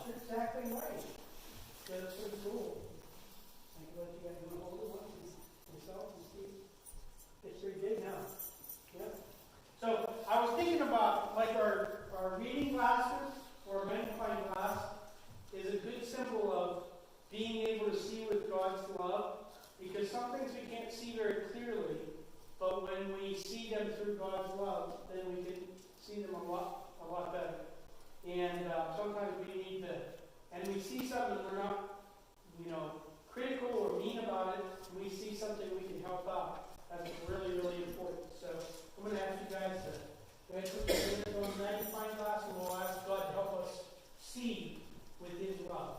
You're exactly right. That's pretty cool. I can let you guys know hold it once yourself and see. It's pretty big now. Yeah. So I was thinking about like our reading glasses or magnifying glass is a good symbol of being able to see with God's love, because some things we can't see very clearly, but when we see them through God's love, then we can see them a lot better. And sometimes we need to, and we see something we're not, critical or mean about it, and we see something we can help out. That's really, really important. So I'm going to ask you guys to go ahead and put your hands on the magnifying glass, and we'll ask God to help us see with His love.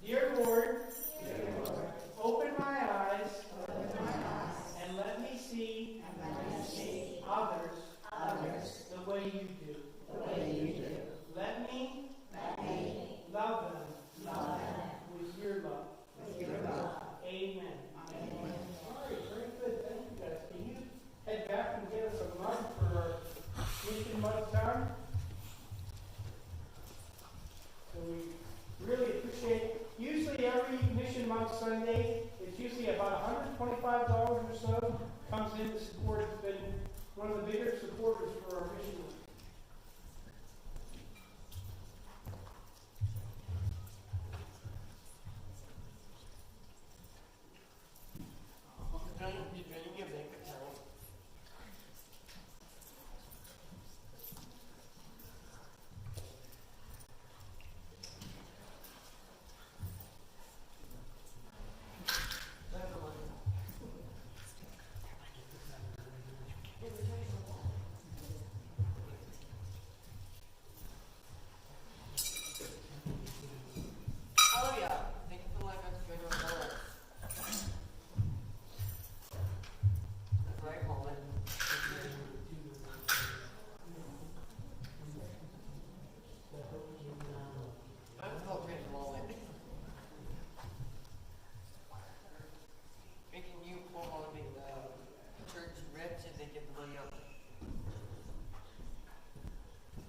Dear Lord, open my eyes, and let me see, others the way you do. Let me love them with your love. Amen. All right, very good. Thank you guys. Can you head back and get us a mug for our mission mug time? So we really appreciate it. Usually every Mission Month Sunday, it's usually about $125 or so comes in to support. It's been one of the bigger supporters for our mission month.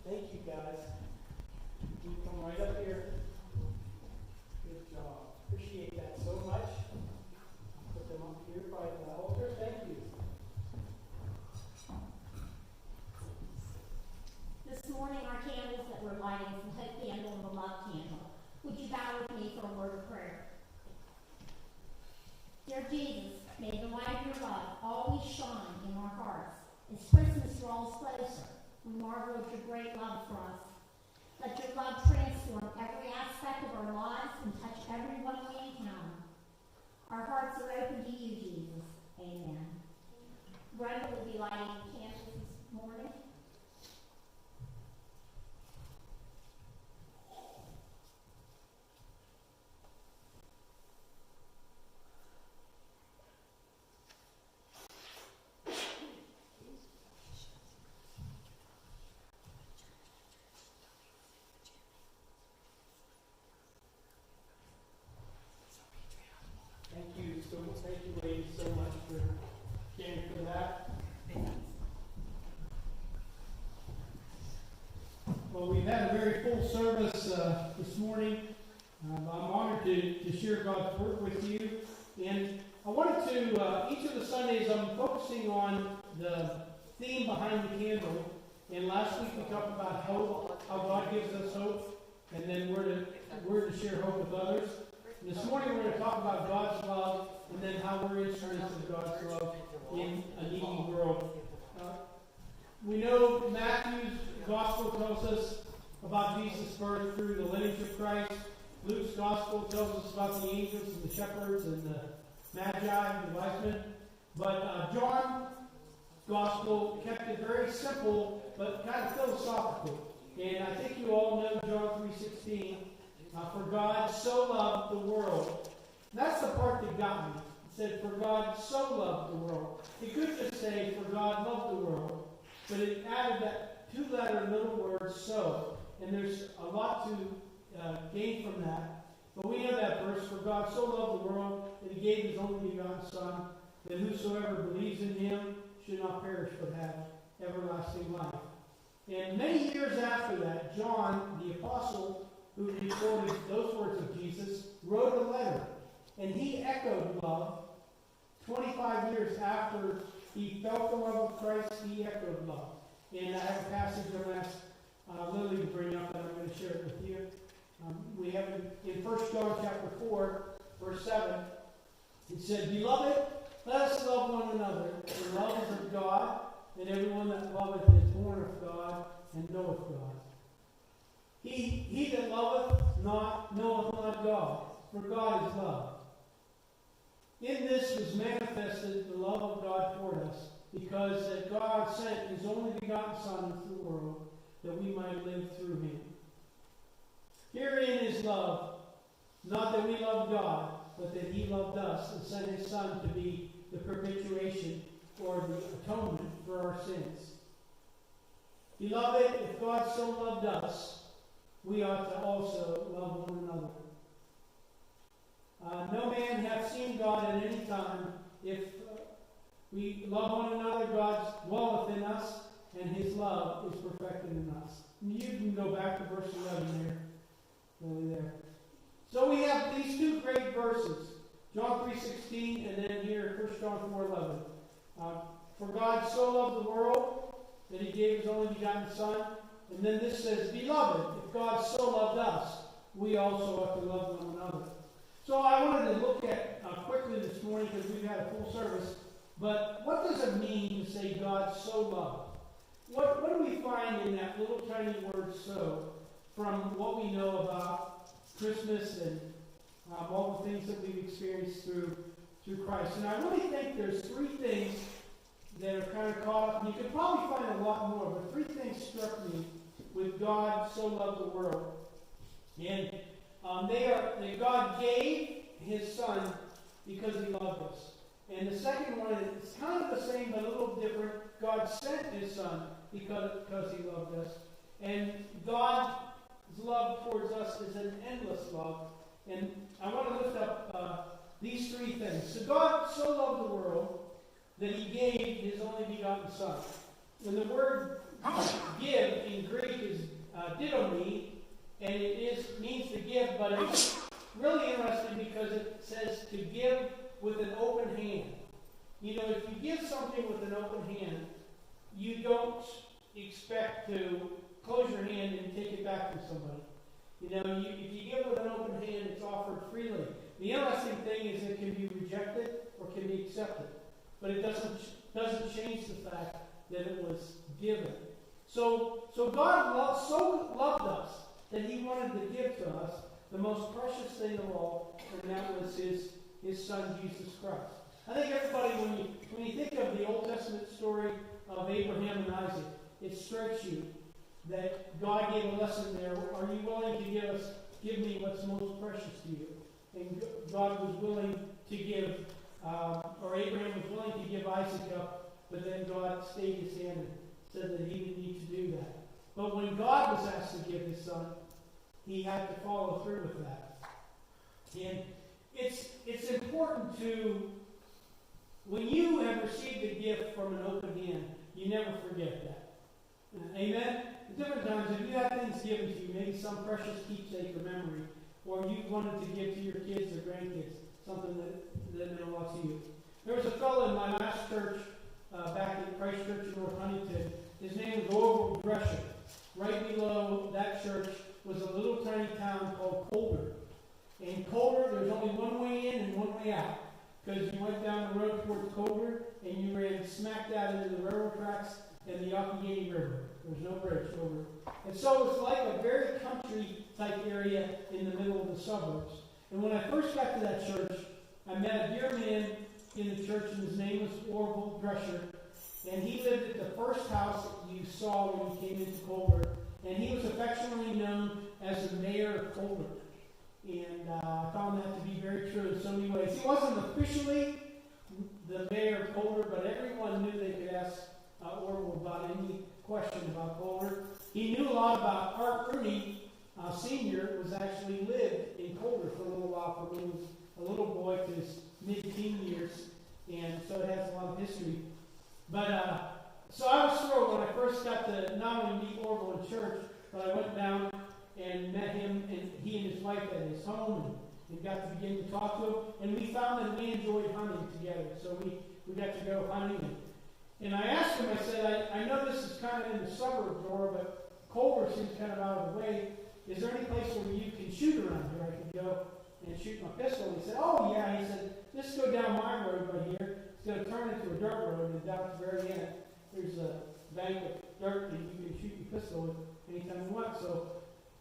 Thank you, guys. You come right up here. Good job. Appreciate that so much. Put them up here by the altar. Thank you. This morning, our candles that we're lighting is the hope candle and the love candle. Would you bow with me for a word of prayer? Dear Jesus, may the light of your love always shine in our hearts as Christmas draws closer. We marvel at your great love for us. Let your love transform every aspect of our lives and touch everyone we encounter. Our hearts are open to you, Jesus. Amen. Brenda will be lighting candles this morning. Thank you, ladies, so much for caring for that. Well, we've had a very full service this morning. I'm honored to share God's word with you. And I wanted to, each of the Sundays, I'm focusing on the theme behind the candle. And last week we talked about hope, how God gives us hope, and then we're to share hope with others. And this morning we're going to talk about God's love, and then how we're instruments of God's love in a needy world. We know Matthew's gospel tells us about Jesus' birth through the lineage of Christ. Luke's gospel tells us about the angels and the shepherds and the magi and the wise men. But John's gospel kept it very simple, but kind of philosophical. And I think you all know John 3:16. For God so loved the world. That's the part that got me. It said, for God so loved the world. It could just say, for God loved the world. But it added that two-letter little word, so. And there's a lot to gain from that. But we know that verse, for God so loved the world that He gave His only begotten Son, that whosoever believes in Him should not perish but have everlasting life. And many years after that, John, the apostle, who recorded wrote a letter, and he echoed love. 25 years after he felt the love of Christ, he echoed love. And I have a passage I'm going to ask Lily to bring up, and I'm going to share it with you. We have it in 1 John chapter 4, verse 7. It said, Beloved, let us love one another, for love is of God, and everyone that loveth is born of God and knoweth God. He that loveth not knoweth not God, for God is love. In this was manifested the love of God toward us, because that God sent his only begotten Son into the world, that we might live through him. Herein is love, not that we love God, but that he loved us and sent his Son to be the propitiation or the atonement for our sins. Beloved, if God so loved us, we ought to also love one another. No man hath seen God at any time. If we love one another, God dwelleth in us, and his love is perfected in us. You can go back to verse 11 there. Really there. So we have these two great verses, John 3:16, and then here 1 John 4:11. For God so loved the world that he gave his only begotten Son. And then this says, Beloved, if God so loved us, we also ought to love one another. So I wanted to look at quickly this morning, because we've had a full service, but what does it mean to say God so loved? What do we find in that little tiny word so from what we know about Christmas and all the things that we've experienced through Christ? And I really think there's three things that are kind of caught up. And you could probably find a lot more, but three things struck me with God so loved the world. And that God gave his Son because he loved us. And the second one is kind of the same but a little different. God sent his Son because he loved us. And God's love towards us is an endless love. And I want to lift up these three things. So God so loved the world that he gave his only begotten Son. And the word give in Greek is didomi, and it means to give, but it's really interesting because it says to give with an open hand. You know, if you give something with an open hand, you don't expect to close your hand and take it back from somebody. You know, if you give with an open hand, it's offered freely. The interesting thing is it can be rejected or can be accepted, but it doesn't change the fact that it was given. So God so loved us that he wanted to give to us the most precious thing of all, and that was his Son, Jesus Christ. I think everybody, when you think of the Old Testament story of Abraham and Isaac, it strikes you that God gave a lesson there. Are you willing to give me what's most precious to you? And God was willing to give, or Abraham was willing to give Isaac up, but then God stayed his hand and said that he didn't need to do that. But when God was asked to give his Son, he had to follow through with that. And it's important to, when you have received a gift from an open hand, you never forget that. Amen? At different times, if you have things given to you, maybe some precious keepsake or memory, or you wanted to give to your kids or grandkids, something that meant a lot to you. There was a fellow in my last church, back at Christ Church in North Huntington. His name was Orville Drescher. Right below that church was a little tiny town called Colder. In Colder, there's only one way in and one way out. Because you went down the road towards Colder, and you ran smack dab into the railroad tracks and the Youghiogheny River. There's no bridge over. And so it's like a very country-type area in the middle of the suburbs. And when I first got to that church, I met a dear man in the church, and his name was Orville Drescher. And he lived at the first house that you saw when you came into Colder. And he was affectionately known as the mayor of Colder. And I found that to be very true in so many ways. He wasn't officially the mayor of Colder, but everyone knew they could ask Orville about any question about Colder. He knew a lot about Art Rooney, Sr. was actually lived in Colder for a little while, from when he was a little boy to his mid-teen years. And so it has a lot of history. But so I was thrilled when I first got to not only meet Orville in church, but I went down and met him, and he and his wife at his home, and got to begin to talk to him. And we found that we enjoyed hunting together. So we got to go hunting. And I asked him, I said, I know this is kind of in the suburbs, Dora, but Culver seems kind of out of the way. Is there any place where you can shoot around here? I could go and shoot my pistol. And he said, oh, yeah. He said, just go down my road right here. It's going to turn into a dirt road, and down at the very end, there's a bank of dirt, and you can shoot your pistol with anytime you want. So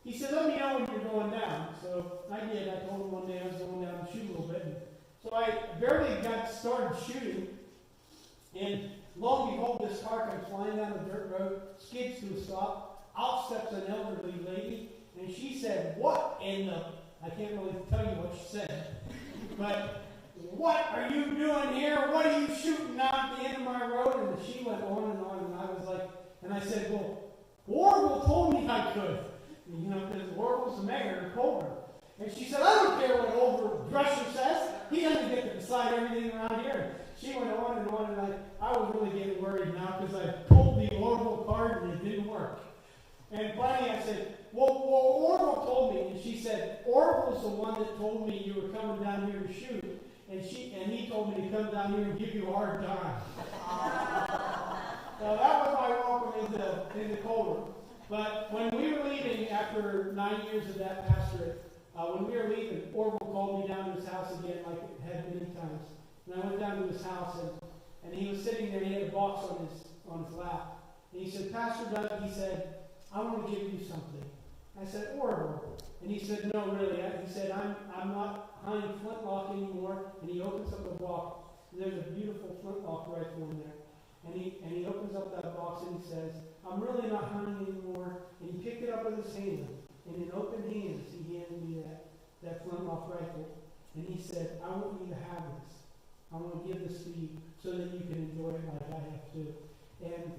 he said, let me know when you're going down. So I did. I told him one day I was going down to shoot a little bit. And so I barely got started shooting, and lo and behold, this car comes flying down the dirt road, skids to a stop. Out steps an elderly lady, and she said, what in the... I can't really tell you what she said, but what are you doing here? What are you shooting out at the end of my road? And she went on, and I was like, and I said, well, Orville told me I could, because Orville's the mayor of Culver. And she said, I don't care what Orville Drescher says. He doesn't get to decide everything around here. She went on, and I was really getting worried now because I pulled the Orville card and it didn't work. And finally I said, well, Orville told me, and she said, Orville's the one that told me you were coming down here to shoot, and he told me to come down here and give you a hard time. So that was my welcome into Culver. But when we were leaving, after 9 years of that pastorate, when we were leaving, Orville called me down to his house again, like it had many times. And I went down to his house, and he was sitting there, and he had a box on his lap. And he said, Pastor Doug, he said, I want to give you something. I said, Orville. And he said, no, really. He said, I'm not hunting flintlock anymore. And he opens up the box. There's a beautiful flintlock rifle in there. And he opens up that box and he says, I'm really not hunting anymore. And he picked it up with his hand. And in open hands, he handed me that flintlock rifle. And he said, I want you to have this. I want to give this to you so that you can enjoy it like I have too. And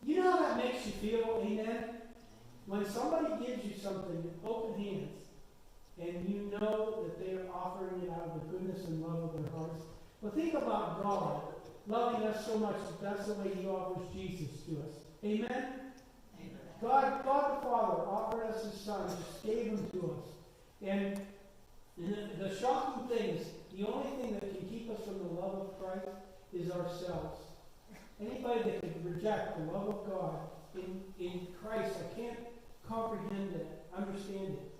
you know how that makes you feel, amen? When somebody gives you something in open hands, and you know that they are offering it out of the goodness and love of their hearts. Well, think about God loving us so much that that's the way He offers Jesus to us. Amen? Amen. God the Father offered us His Son, just gave Him to us. And the shocking thing is, the only thing that can keep us from the love of Christ is ourselves. Anybody that can reject the love of God in Christ, I can't comprehend it, understand it.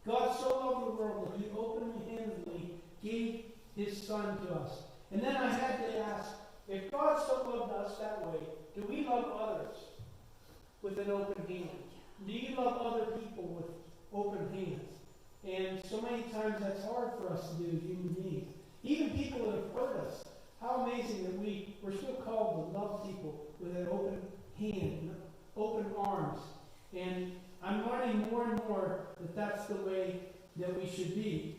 God so loved the world that He open-handedly gave His Son to us. And then I had to ask, if God so loved us that way, do we love others with an open hand? Do you love other people with open hands? And so many times that's hard for us to do as human beings. Even people that have hurt us. How amazing that we're still called to love people with an open hand, open arms. And I'm learning more and more that that's the way that we should be.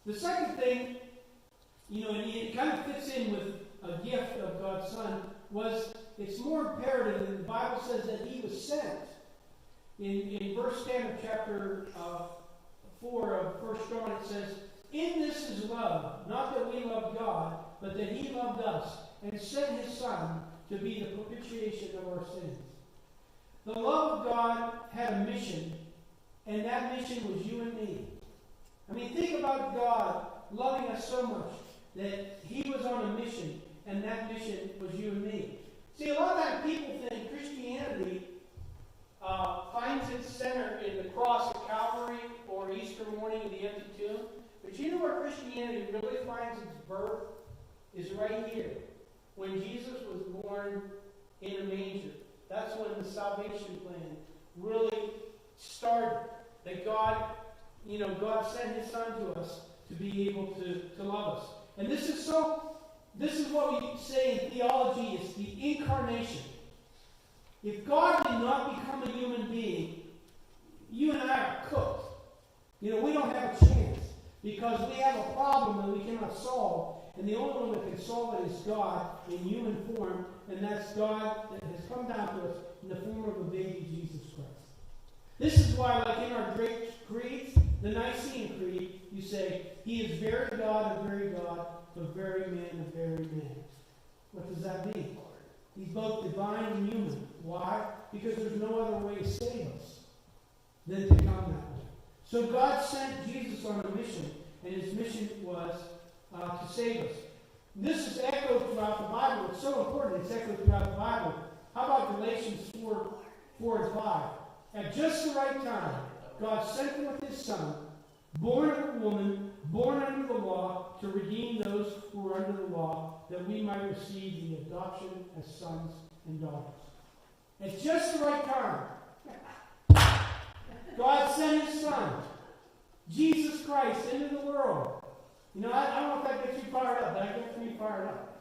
The second thing, and it kind of fits in with a gift of God's Son, was it's more imperative that the Bible says that He was sent. In verse 10 of chapter 4 of 1 John, it says, in this is love, not that we love God, but that He loved us and sent His Son to be the propitiation of our sins. The love of God had a mission, and that mission was you and me. I mean, think about God loving us so much that He was on a mission, and that mission was you and me. See, a lot of times people think Christianity finds its center in the cross at Calvary or Easter morning in the empty tomb. But you know where Christianity really finds its birth? Is right here. When Jesus was born in a manger. That's when the salvation plan really started. That God sent His Son to us to be able to love us. And this is what we say in theology is the incarnation. If God did not become a human being, you and I are cooked. We don't have a chance because we have a problem that we cannot solve. And the only one that can solve it is God in human form, and that's God that has come down to us in the form of a baby, Jesus Christ. This is why, like in our great creeds, the Nicene Creed, you say, He is very God of very God, but very man of very man. What does that mean? He's both divine and human. Why? Because there's no other way to save us than to come that way. So God sent Jesus on a mission. and his mission was to save us. This is echoed throughout the Bible. It's so important it's echoed throughout the Bible. How about Galatians 4 and 5? At just the right time, God sent forth his Son, born of a woman, born under the law, to redeem those who were under the law, that we might receive the adoption as sons and daughters. At just the right time, God sent his Son, Jesus Christ, into the world. You know, I don't know if that gets you fired up, but that gets me fired up.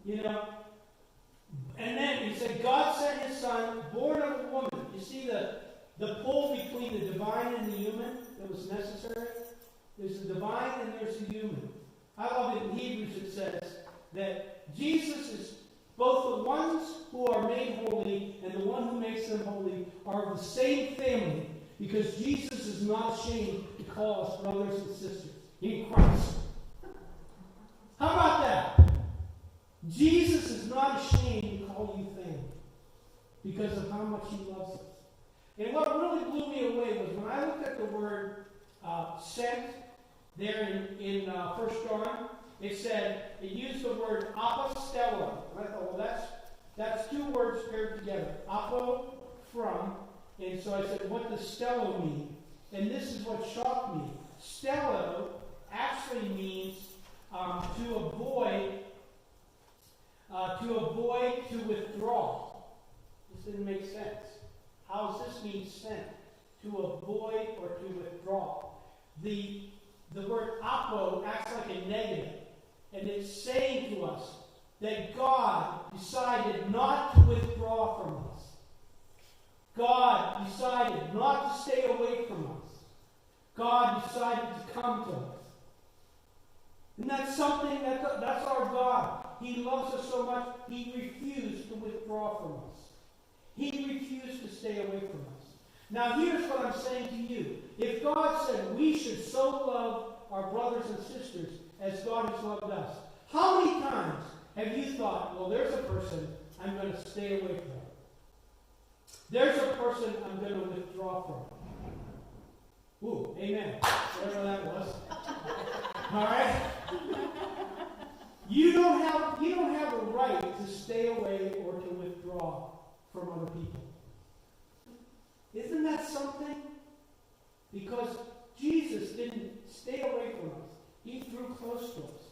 You know? And then he said, God sent his Son, born of a woman. You see the pull between the divine and the human that was necessary? There's the divine and there's the human. I love it in Hebrews it says that Jesus is both the ones who are made holy and the one who makes them holy are of the same family, because Jesus is not ashamed to call us brothers and sisters in Christ. How about that? Jesus is not ashamed to call you family because of how much he loves us. And what really blew me away was when I looked at the word sent there in 1 John, it used the word apostello. And I thought, well, that's two words paired together. Apo, from. And so I said, what does stello mean? And this is what shocked me. Stello actually means to avoid, to withdraw. This didn't make sense. How does this mean sent? To avoid or to withdraw. The word apo acts like a negative. And it's saying to us that God decided not to withdraw from us. God decided not to stay away from us. God decided to come to us. And that's something, that's our God. He loves us so much, he refused to withdraw from us. He refused to stay away from us. Now here's what I'm saying to you. If God said we should so love our brothers and sisters as God has loved us, how many times have you thought, well, there's a person I'm going to stay away from? There's a person I'm going to withdraw from. Ooh, amen. Whatever that was. All right? You don't have a right to stay away or to withdraw from other people. Isn't that something? Because Jesus didn't stay away from us. He drew close to us.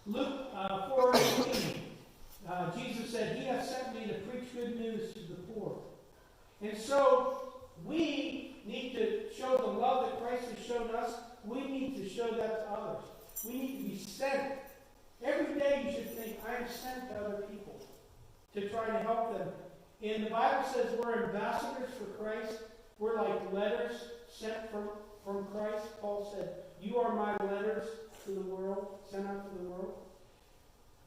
Luke 4:18, Jesus said, he has sent me to preach good news to the poor. And so we need to show the love that Christ has shown us. We need to show that to others. We need to be sent. Every day you should think, I am sent to other people to try to help them. And the Bible says we're ambassadors for Christ. We're like letters sent from Christ. Paul said, you are my letters to the world, sent out to the world.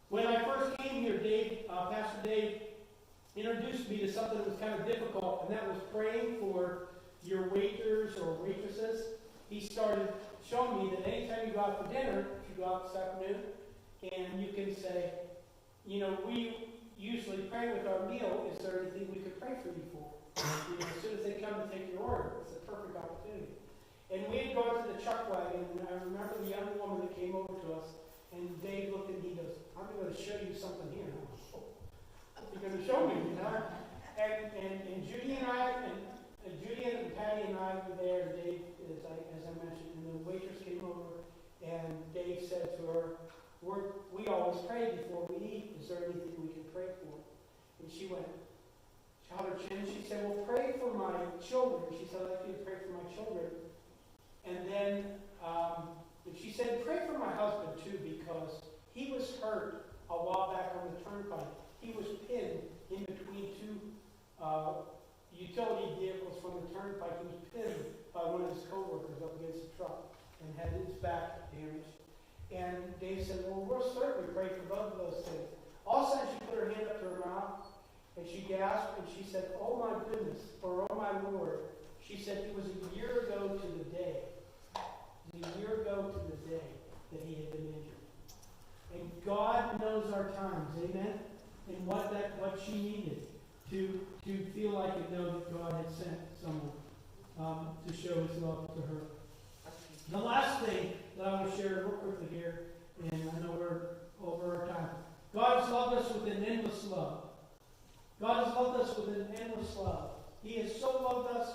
When I first came here, Pastor Dave introduced me to something that was kind of difficult, and that was praying for your waiters or waitresses. He started showing me that anytime you go out for dinner, if you go out this afternoon, and you can say, you know, we usually pray with our meal, is there anything we could pray for you for? You know, as soon as they come to take your order, it's a perfect opportunity. And we had gone to the chuck wagon, and I remember the young woman that came over to us, and Dave looked at me and he goes, I'm going to show you something here. You're going to show me, you know? And Judy and Patty and I were there, Dave, as I mentioned, and the waitress came over, and Dave said to her, we always pray before we eat. Is there anything we can pray for? And she went, shot her chin. She said, well, pray for my children. She said, I'd like you to pray for my children. And then she said, pray for my husband too, because he was hurt a while back on the turnpike. He was pinned in between two utility vehicles from the turnpike. He was pinned by one of his co-workers up against a truck and had his back damaged. And Dave said, well, we'll certainly pray for both of those things. All of a sudden, she put her hand up to her mouth, and she gasped, and she said, oh my goodness, or oh my Lord. She said it was a year ago to the day. It was a year ago to the day that he had been injured. And God knows our times, amen? And what she needed to feel like and know that God had sent someone to show his love to her. The last thing that I want to share real quickly here, and I know we're over our time. God has loved us with an endless love. God has loved us with an endless love. He has so loved us,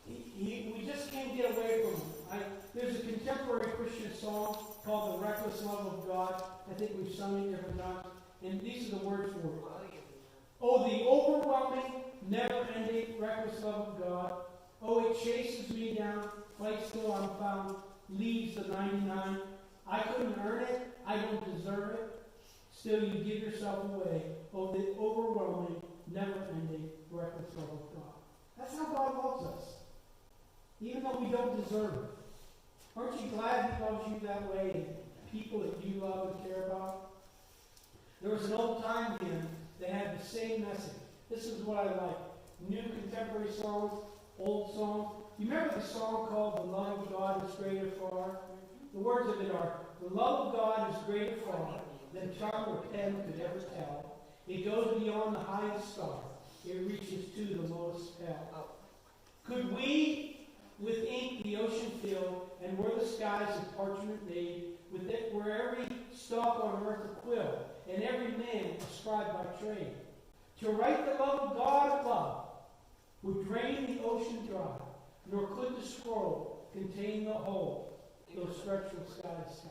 we just can't get away from Him. There's a contemporary Christian song called The Reckless Love of God. I think we've sung it different times. And these are the words for it. Oh, the overwhelming, never-ending, reckless love of God. Oh, it chases me down, fights till I'm found, leaves the 99. I couldn't earn it. I don't deserve it. Still, you give yourself away. Oh, the overwhelming, never-ending, reckless love of God. That's how God loves us. Even though we don't deserve it. Aren't you glad He loves you that way and people that you love and care about? There was an old time hymn that had the same message. This is what I like. New contemporary songs, old songs. You remember the song called The Love of God is Greater Far? The words of it are, the love of God is greater far than tongue or pen could ever tell. It goes beyond the highest star. It reaches to the lowest hell. Could we, with ink the ocean fill, and were the skies of parchment made, with it were every stalk on earth a quill, and every man a scribe by trade, to write the love of God above would drain the ocean dry, nor could the scroll contain the whole, though stretched from sky to sky.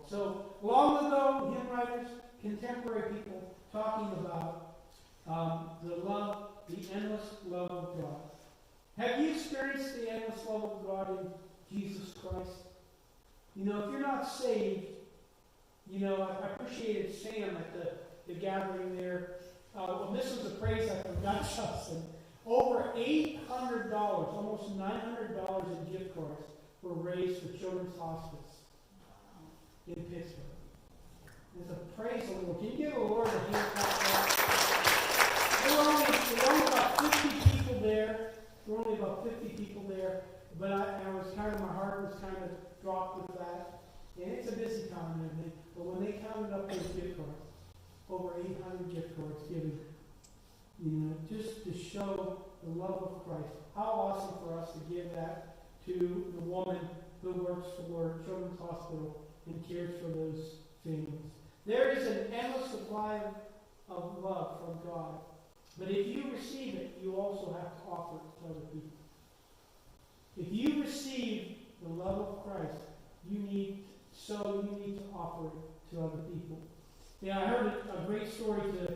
So, long ago, hymn writers, contemporary people, talking about the love, the endless love of God. Have you experienced the endless love of God in Jesus Christ? You know, if you're not saved, you know, I appreciated Sam at the gathering there. This was a praise I forgot, Justin. Over $800, almost $900 in gift cards were raised for Children's Hospice in Pittsburgh. There's a praise the Lord. Can you give the Lord a hand clap for that? There were only about 50 people there. There were only about 50 people there. But I was kind of, my heart was kind of dropped with that. And it's a busy time and everything. But when they counted up those gift cards, over 800 gift cards given, you know, just to show the love of Christ. How awesome for us to give that to the woman who works for Children's Hospital and cares for those families. There is an endless supply of love from God. But if you receive it, you also have to offer it to other people. If you receive the love of Christ, you need to offer it to other people. Yeah, I heard a great story to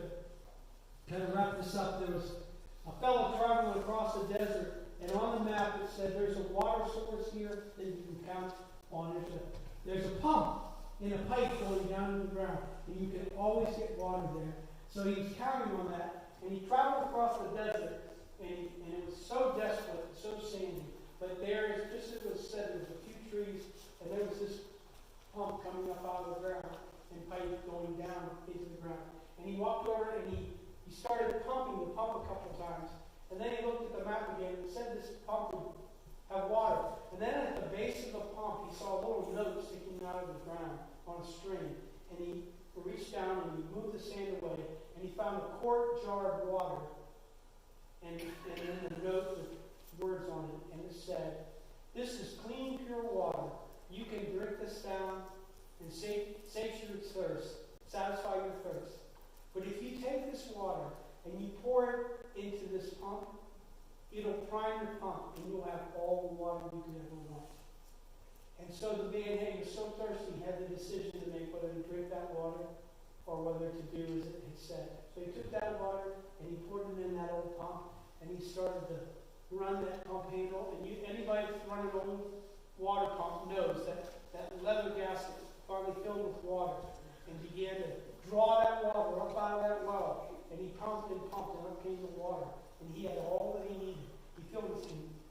kind of wrap this up. There was a fellow traveling across the desert, and on the map it said there's a water source here that you can count on. There's a pump in a pipe going down to the ground, and you can always get water there. So he was counting on that, and he traveled across the desert, and it was so desolate, so sandy. But there is, just as it was said, there was a few trees, and there was this pump coming up out of the ground, and pipe going down into the ground. And he walked over and he started pumping the pump a couple times. And then he looked at the map again and said this pump would have water. And then at the base of the pump, he saw a little note sticking out of the ground on a string. And he reached down and he moved the sand away. And he found a quart jar of water. And then a note with words on it. And it said, "This is clean, pure water. You can drink this down and satiate your thirst, satisfy your thirst. But if you take this water and you pour it into this pump, it'll prime the pump and you'll have all the water you could ever want." And so the man, he was so thirsty, he had the decision to make whether to drink that water or whether to do as it had said. So he took that water and he poured it in that old pump and he started to run that pump handle. And anybody that's run an old water pump knows that leather gasket finally filled with water and began to draw that water up out of that well. And he pumped and pumped, and up came the water. And he had all that he needed. He filled his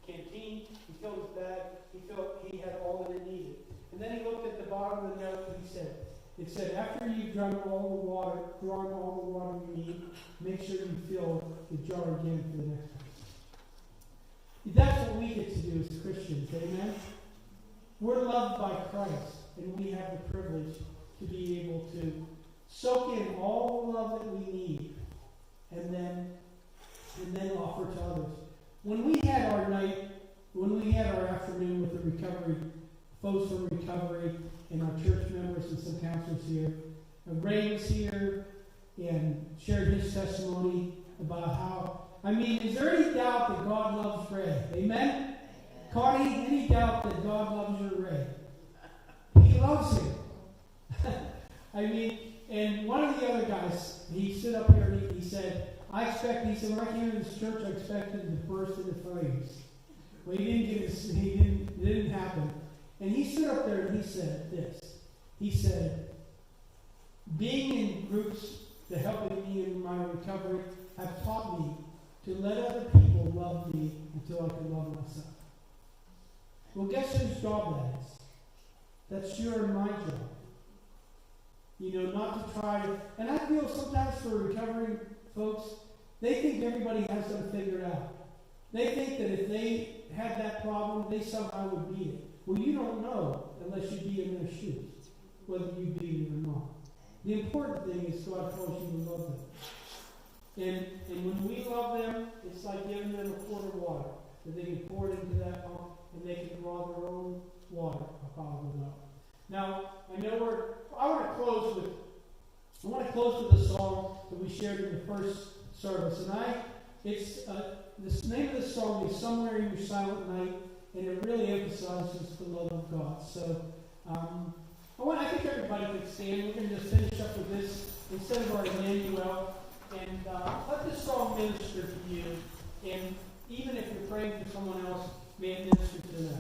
canteen, he filled his bag, he had all that he needed. And then he looked at the bottom of the note and it said, after you've drawn all the water you need, make sure you fill the jar again for the next time. That's what we get to do as Christians, amen? We're loved by Christ, and we have the privilege to be able to soak in all the love that we need and then offer to others. When we had our afternoon with the recovery folks from recovery and our church members and some counselors here. Ray was here and shared his testimony about how, is there any doubt that God loves Ray? Amen? Connie, any doubt that God loves your Ray? He loves him. And one of the other guys, he stood up here and he said, right here in this church, I expected him to burst into flames. Well, it didn't happen. And he stood up there and he said this. He said, being in groups that helped me in my recovery have taught me to let other people love me until I can love myself. Well, guess whose job that is? That's your and my job. Not to try to, and I feel sometimes for recovering folks, they think everybody has them figured out. They think that if they had that problem, they somehow would beat it. Well, you don't know unless you be in their shoes, whether you beat it or not. The important thing is God calls you to love them. And when we love them, it's like giving them a quart of water that they can pour it into that pump and they can draw their own water out of the well. Now, I want to close with a song that we shared in the first service. The name of this song is Somewhere in Your Silent Night, and it really emphasizes the love of God. So, I think everybody could stand. We're going to just finish up with this instead of our Emmanuel. And let this song minister to you. And even if you're praying for someone else, may it minister to them.